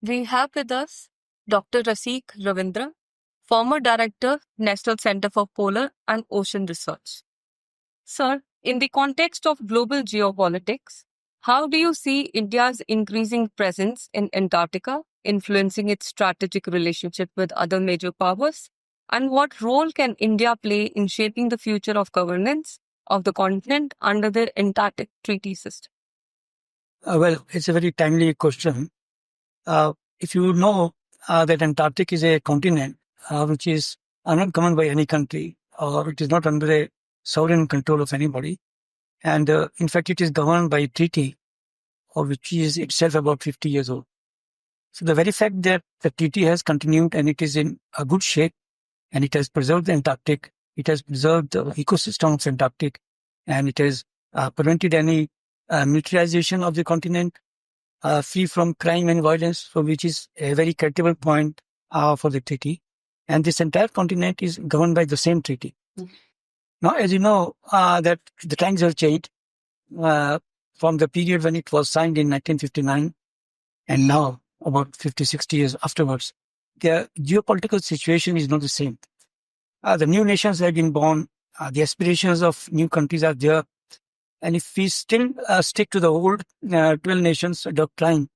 We have with us Dr. Rasik Ravindra, former Director, National Center for Polar and Ocean Research. Sir, in the context of global geopolitics, how do you see India's increasing presence in Antarctica influencing its strategic relationship with other major powers? And what role can India play in shaping the future of governance of the continent under the Antarctic Treaty System? Well, it's a very timely question. If you know that Antarctic is a continent which is not governed by any country, or it is not under a sovereign control of anybody, and in fact, it is governed by a treaty, or which is itself about 50 years old. So the very fact that the treaty has continued and it is in a good shape, and it has preserved the Antarctic, it has preserved the ecosystem of Antarctic, and it has prevented any militarization of the continent, free from crime and violence, so which is a very critical point for the treaty. And this entire continent is governed by the same treaty. Now, as you know, that the times have changed from the period when it was signed in 1959 and now about 50, 60 years afterwards. The geopolitical situation is not the same. The new nations have been born. The aspirations of new countries are there. And if we still stick to the old 12 nations doctrine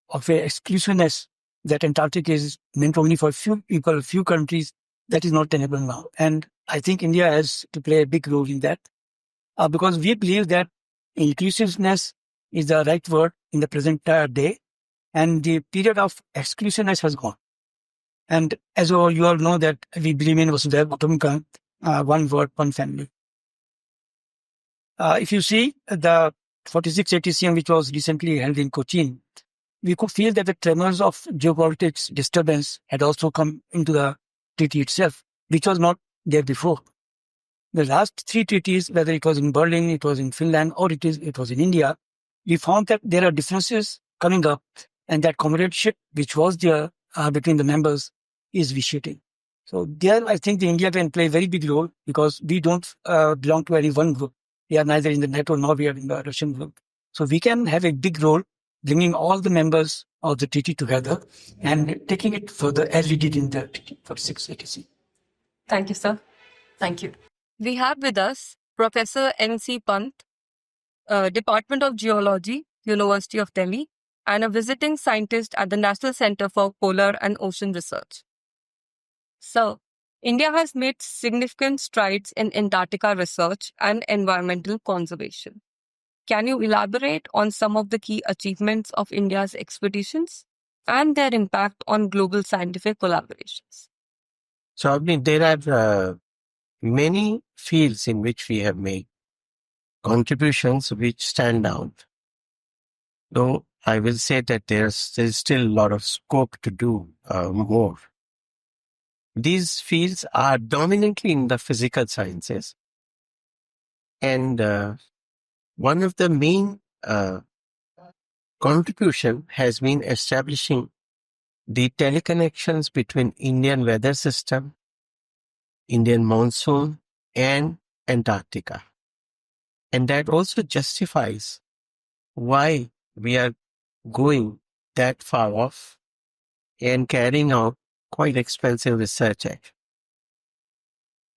of exclusiveness, that Antarctic is meant only for few people, few countries, that is not tenable now. And I think India has to play a big role in that because we believe that inclusiveness is the right word in the present day, and the period of exclusiveness has gone. And as you all know that we believe in Vasudhaiva Kutumbakam, one word, one family. If you see the 46 ATCM, which was recently held in Cochin, we could feel that the tremors of geopolitics disturbance had also come into the treaty itself, which was not there before. The last three treaties, whether it was in Berlin, it was in Finland, or it was in India, we found that there are differences coming up, and that comradeship which was there between the members is vitiating. So there, I think the India can play a very big role because we don't belong to any one group. We are neither in the NATO nor we are in the Russian group. So we can have a big role bringing all the members of the treaty together and taking it further as we did in the treaty for 6 ATC. Thank you, sir. Thank you. We have with us Professor N.C. Pant, Department of Geology, University of Delhi, and a visiting scientist at the National Center for Polar and Ocean Research. So, India has made significant strides in Antarctica research and environmental conservation. Can you elaborate on some of the key achievements of India's expeditions and their impact on global scientific collaborations? So, Avni, there are many fields in which we have made contributions which stand out. Though I will say that there's still a lot of scope to do more. These fields are dominantly in the physical sciences. And one of the main contribution has been establishing the teleconnections between Indian weather system, Indian monsoon, and Antarctica. And that also justifies why we are going that far off and carrying out quite expensive research action.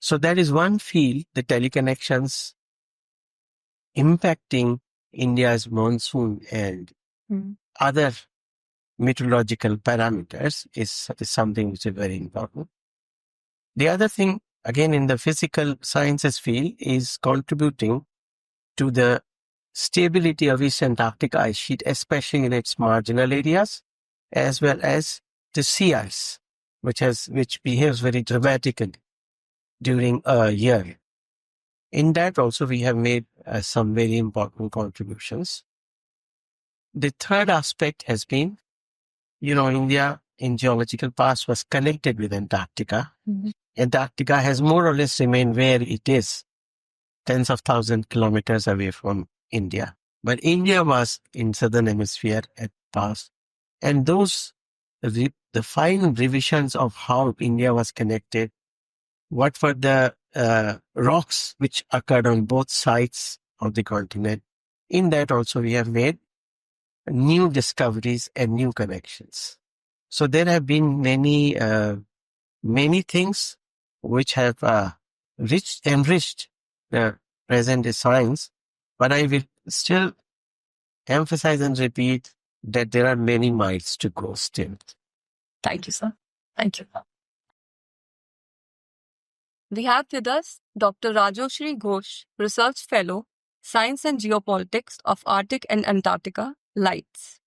So that is one field, the teleconnections impacting India's monsoon and other meteorological parameters is something which is very important. The other thing, again, in the physical sciences field is contributing to the stability of East Antarctic ice sheet, especially in its marginal areas, as well as the sea ice, which behaves very dramatically during a year. In that also we have made some very important contributions. The third aspect has been, India in geological past was connected with Antarctica. Antarctica has more or less remained where it is, tens of thousands of kilometers away from India. But India was in southern hemisphere at past. And those, the fine revisions of how India was connected, what were the rocks which occurred on both sides of the continent. In that also we have made new discoveries and new connections. So there have been many things which have enriched the present science, but I will still emphasize and repeat that there are many miles to go still. Thank you, sir. Thank you. We have with us Dr. Rajoshree Ghosh, Research Fellow, Science and Geopolitics of Arctic and Antarctica, LIGHTS.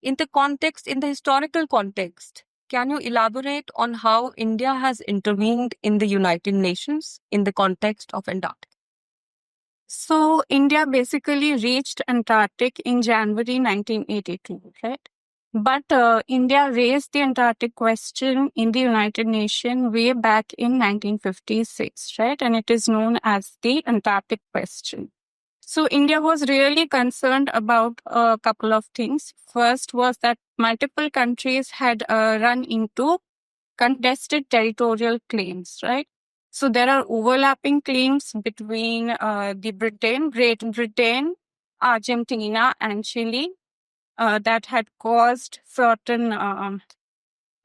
In the historical context, can you elaborate on how India has intervened in the United Nations in the context of Antarctica? So India basically reached Antarctic in January 1982, right? But India raised the Antarctic question in the United Nations way back in 1956, right? And it is known as the Antarctic question. So India was really concerned about a couple of things. First was that multiple countries had run into contested territorial claims, right? So there are overlapping claims between Great Britain, Argentina, and Chile that had caused certain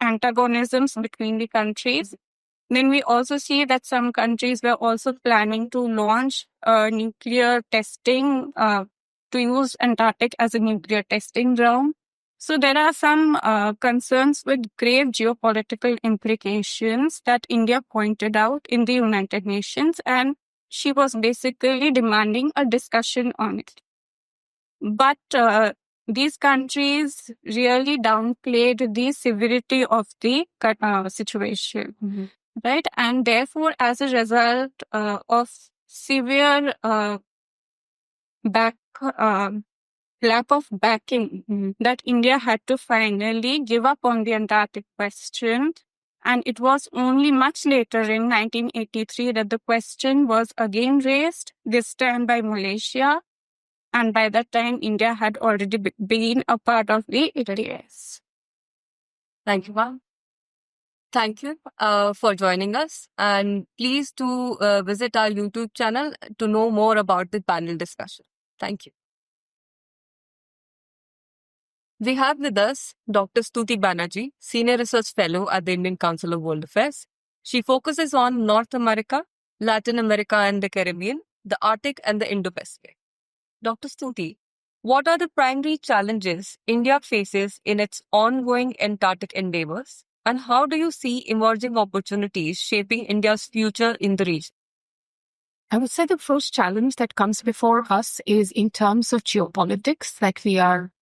antagonisms between the countries. Then we also see that some countries were also planning to launch nuclear testing to use Antarctic as a nuclear testing ground. So there are some concerns with grave geopolitical implications that India pointed out in the United Nations, and she was basically demanding a discussion on it. But these countries really downplayed the severity of the situation. Mm-hmm. Right. And therefore, as a result of severe lack of backing, that India had to finally give up on the Antarctic question. And it was only much later in 1983 that the question was again raised, this time by Malaysia. And by that time, India had already been a part of the ICWA. Thank you, ma'am. Thank you for joining us. And please do visit our YouTube channel to know more about the panel discussion. Thank you. We have with us Dr. Stuti Banerjee, Senior Research Fellow at the Indian Council of World Affairs. She focuses on North America, Latin America and the Caribbean, the Arctic and the Indo-Pacific. Dr. Stuti, what are the primary challenges India faces in its ongoing Antarctic endeavors? And how do you see emerging opportunities shaping India's future in the region? I would say the first challenge that comes before us is in terms of geopolitics that we are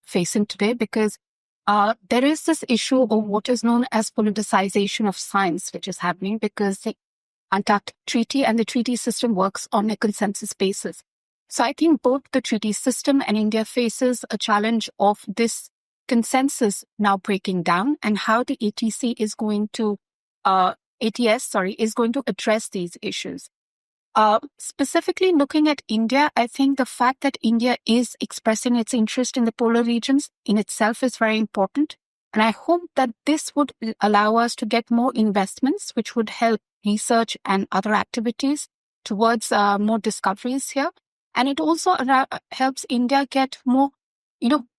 facing today, because there is this issue of what is known as politicization of science, which is happening because the Antarctic Treaty and the treaty system works on a consensus basis. So I think both the treaty system and India faces a challenge of this consensus now breaking down, and how the ATS is going to address these issues. Specifically looking at India, I think the fact that India is expressing its interest in the polar regions in itself is very important. And I hope that this would allow us to get more investments, which would help research and other activities towards more discoveries here. And it also helps India get more,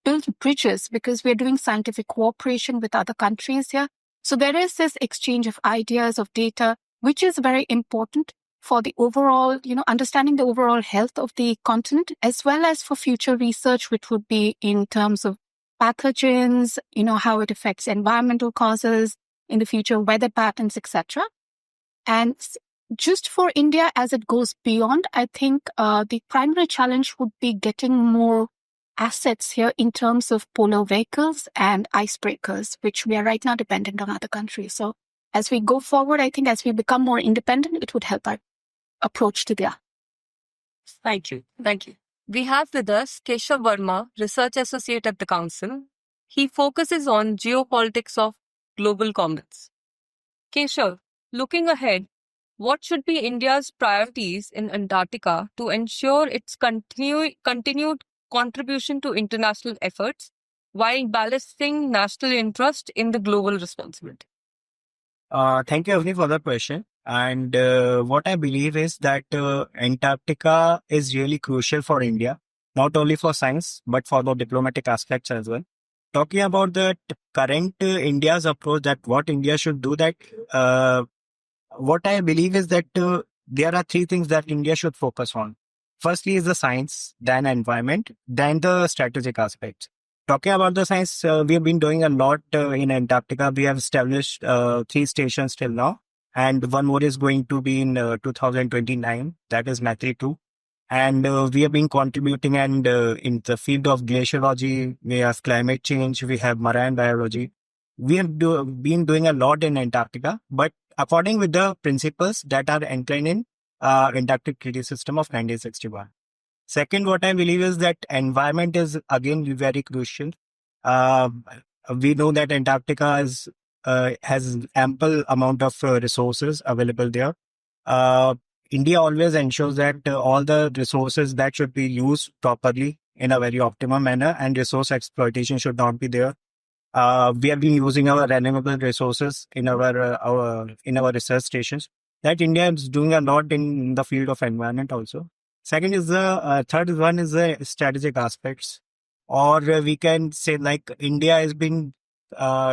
build bridges, because we're doing scientific cooperation with other countries here. So there is this exchange of ideas, of data, which is very important for the overall, understanding the overall health of the continent, as well as for future research, which would be in terms of pathogens, how it affects environmental causes in the future, weather patterns, etc. And just for India, as it goes beyond, I think the primary challenge would be getting more assets here in terms of polar vehicles and icebreakers, which we are right now dependent on other countries. So as we go forward, I think as we become more independent, it would help our approach to the. Thank you. Thank you. We have with us Keshav Verma, Research Associate at the Council. He focuses on geopolitics of global commons. Keshav, looking ahead, what should be India's priorities in Antarctica to ensure its continued contribution to international efforts while balancing national interest in the global responsibility? Thank you, Avni, for the question. And what I believe is that Antarctica is really crucial for India, not only for science, but for the diplomatic aspects as well. talking about the current India's approach, that what India should do, that what I believe is that there are three things that India should focus on. Firstly is the science, then environment, then the strategic aspects. Talking about the science, we have been doing a lot in Antarctica. We have established 3 stations till now, and one more is going to be in 2029. That is Matri 2. And we have been contributing, and in the field of glaciology, we have climate change, we have marine biology. We have been doing a lot in Antarctica, but according with the principles that are inclined in Antarctic Treaty System of 1961. Second, what I believe is that environment is again very crucial. We know that Antarctica has ample amount of resources available there. India always ensures that all the resources that should be used properly in a very optimum manner, and resource exploitation should not be there. We have been using our renewable resources in our research stations. That India is doing a lot in the field of environment also. Second is the third one is the strategic aspects, or we can say like India has been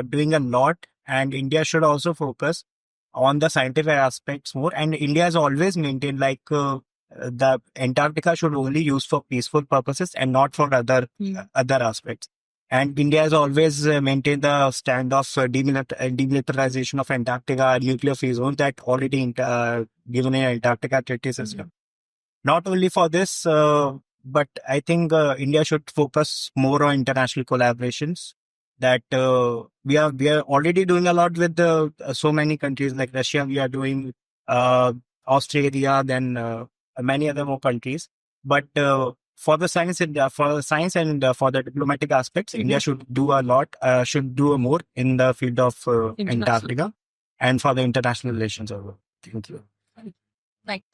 doing a lot, and India should also focus on the scientific aspects more. And India has always maintained like the Antarctica should only use for peaceful purposes and not for other aspects. And India has always maintained the stand of demilitarization of Antarctica, nuclear-free zone that already given in Antarctica Treaty System. Not only for this, but I think India should focus more on international collaborations. That we are already doing a lot with so many countries like Russia. We are doing Australia, then many other more countries. But for the science and for the diplomatic aspects, India should do a lot, should do more in the field of Antarctica and for the international relations. Thank you. Right.